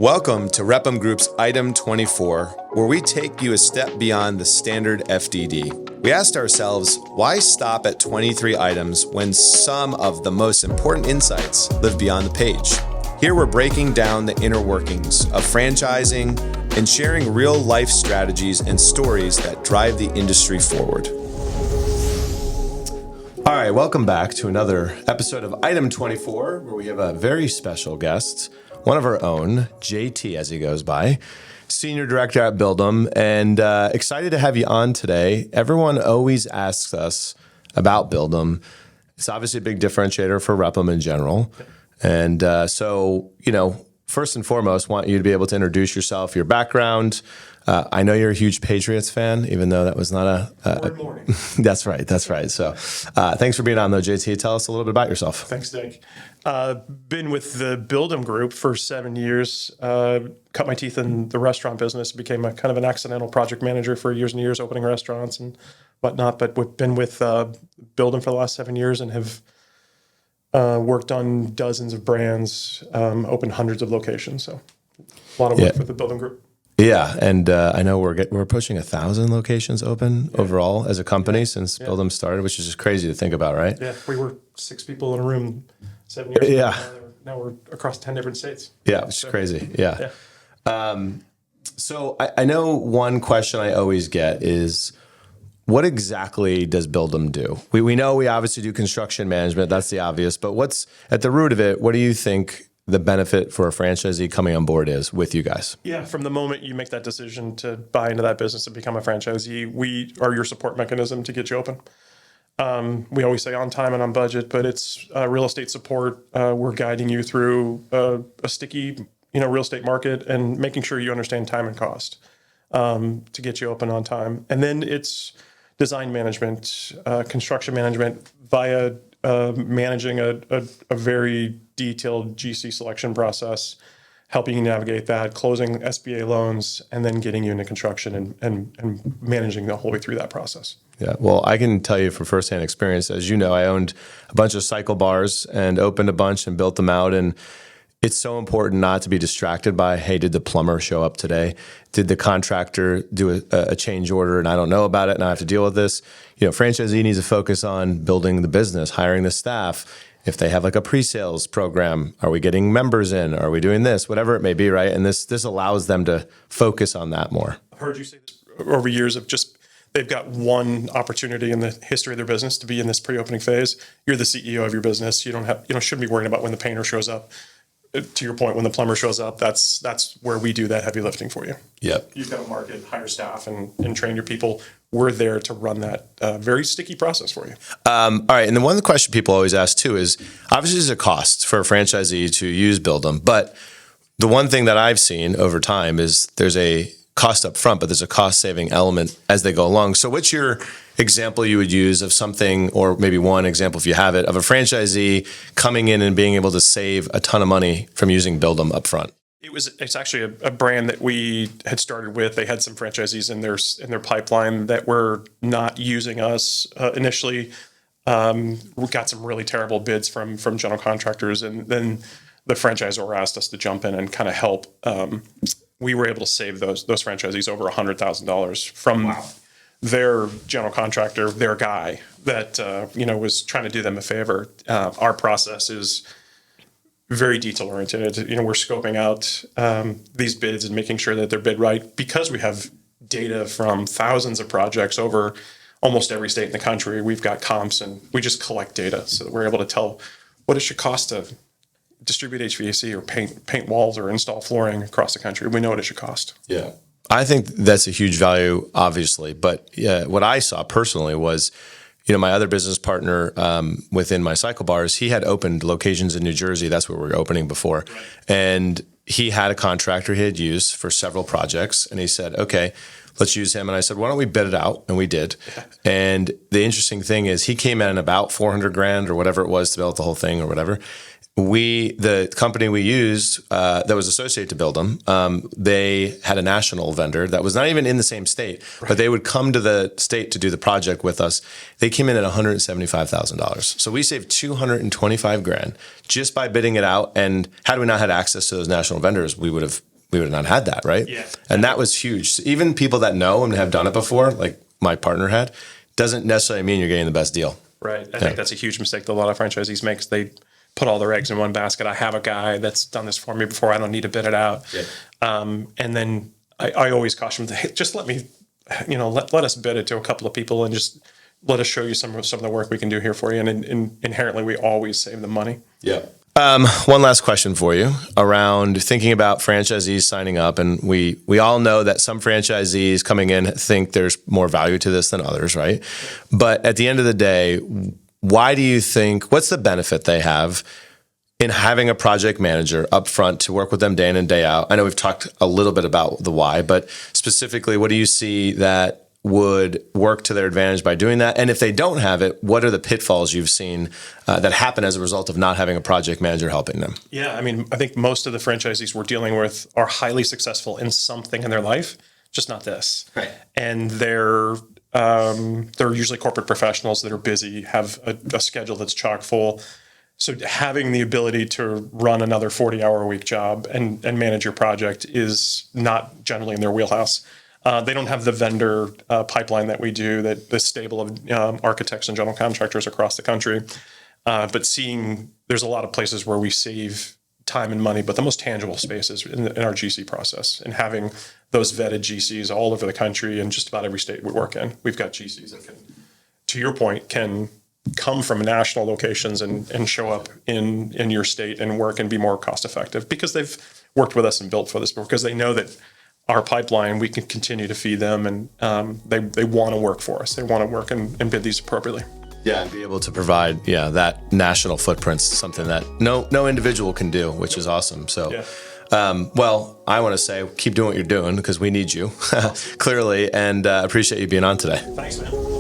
Welcome to Repum Group's Item 24, where we take you a step beyond the standard FDD. We asked ourselves, why stop at 23 items when some of the most important insights live beyond the page? Here we're breaking down the inner workings of franchising and sharing real-life strategies and stories that drive the industry forward. All right, welcome back to another episode of Item 24, where we have a very special guest, one of our own, JT as he goes by, Senior Director at Build'em, and excited to have you on today. Everyone always asks us about Build'em. It's obviously a big differentiator for Repum in general. And so, first and foremost, want you to be able to introduce yourself, your background. I know you're a huge Patriots fan, even though that was not Good morning. That's right. So thanks for being on, though, JT. Tell us a little bit about yourself. Thanks, Nick. Been with the Build'em Group for 7 years. Cut my teeth in the restaurant business. Became a kind of an accidental project manager for years and years, opening restaurants and whatnot. But we've been with Build'em for the last 7 years and have worked on dozens of brands, opened hundreds of locations. So a lot of work with the Build'em Group. Yeah, and I know we're pushing 1,000 locations open overall as a company since Build'em started, which is just crazy to think about, right? Yeah, we were 6 people in a room 7 years ago. Yeah. Now we're across 10 different states. Yeah, which is crazy. Yeah. So I know one question I always get is, what exactly does Build'em do? We know we obviously do construction management. That's the obvious. But what's at the root of it? What do you think the benefit for a franchisee coming on board is with you guys? Yeah, from the moment you make that decision to buy into that business and become a franchisee, we are your support mechanism to get you open. We always say on time and on budget, but it's real estate support. We're guiding you through a sticky, real estate market and making sure you understand time and cost to get you open on time. And then it's design management, construction management via managing a very detailed GC selection process, helping you navigate that, closing SBA loans, and then getting you into construction and managing the whole way through that process. Yeah, well, I can tell you from firsthand experience, as you know, I owned a bunch of cycle bars and opened a bunch and built them out. And it's so important not to be distracted by, hey, did the plumber show up today? Did the contractor do a change order and I don't know about it and I have to deal with this? Franchisee needs to focus on building the business, hiring the staff. If they have like a pre-sales program, are we getting members in? Are we doing this? Whatever it may be, right? And this allows them to focus on that more. I've heard you say this over years of just they've got one opportunity in the history of their business to be in this pre-opening phase. You're the CEO of your business. You shouldn't be worrying about when the painter shows up. To your point, when the plumber shows up, that's where we do that heavy lifting for you. Yep. You've got to market, hire staff, and train your people. We're there to run that very sticky process for you. All right. And then one of the questions people always ask too is, obviously there's a cost for a franchisee to use Build'em, but the one thing that I've seen over time is there's a cost up front, but there's a cost saving element as they go along. So what's your example you would use of something, or maybe one example if you have it, of a franchisee coming in and being able to save a ton of money from using Build'em up front? It's actually a brand that we had started with. They had some franchisees in their pipeline that were not using us initially. We got some really terrible bids from general contractors, and then the franchisor asked us to jump in and kind of help. We were able to save those franchisees over $100,000 from their general contractor, their guy that was trying to do them a favor. Our process is very detail oriented. We're scoping out these bids and making sure that they're bid right, because we have data from thousands of projects over almost every state in the country. We've got comps and we just collect data so that we're able to tell what it should cost to distribute HVAC or paint walls or install flooring across the country. We know what it should cost. Yeah. I think that's a huge value, obviously. But what I saw personally was, my other business partner within my cycle bars, he had opened locations in New Jersey. That's where we were opening before. Right. And he had a contractor he had used for several projects. And he said, okay, let's use him. And I said, why don't we bid it out? And we did. Yeah. And the interesting thing is he came in about $400,000 or whatever it was to build the whole thing or whatever. The company we used that was associated to Build'em, they had a national vendor that was not even in the same state, but they would come to the state to do the project with us. They came in at $175,000. So we saved $225,000 just by bidding it out. And had we not had access to those national vendors, we would have we would have not had that, right? Yeah. And that was huge. Even people that know and have done it before, like my partner had, doesn't necessarily mean you're getting the best deal. Right. I think that's a huge mistake that a lot of franchisees make. They put all their eggs in one basket. I have a guy that's done this for me before. I don't need to bid it out. Yeah. And then I always caution them, hey, just let me, let us bid it to a couple of people and just let us show you some of the work we can do here for you. And inherently, we always save them money. Yeah. One last question for you around thinking about franchisees signing up. And we all know that some franchisees coming in think there's more value to this than others, right? But at the end of the day, why do you think, what's the benefit they have in having a project manager up front to work with them day in and day out? I know we've talked a little bit about the why, but specifically, what do you see that would work to their advantage by doing that? And if they don't have it, what are the pitfalls you've seen that happen as a result of not having a project manager helping them? Yeah, I mean, I think most of the franchisees we're dealing with are highly successful in something in their life, just not this. Right. And they're usually corporate professionals that are busy, have a schedule that's chock full. So having the ability to run another 40-hour-a-week job and manage your project is not generally in their wheelhouse. They don't have the vendor pipeline that we do, that the stable of architects and general contractors across the country. But there's a lot of places where we save time and money, but the most tangible spaces in our GC process, and having those vetted GCs all over the country and just about every state we work in. We've got GCs that can, to your point, can come from national locations and show up in your state and work and be more cost effective because they've worked with us and built for this, because they know that our pipeline, we can continue to feed them, and they want to work for us. They want to work and bid these appropriately. Yeah, and be able to provide that national footprint, something that no individual can do, which is awesome. So, well, I want to say keep doing what you're doing because we need you clearly, and appreciate you being on today. Thanks, man.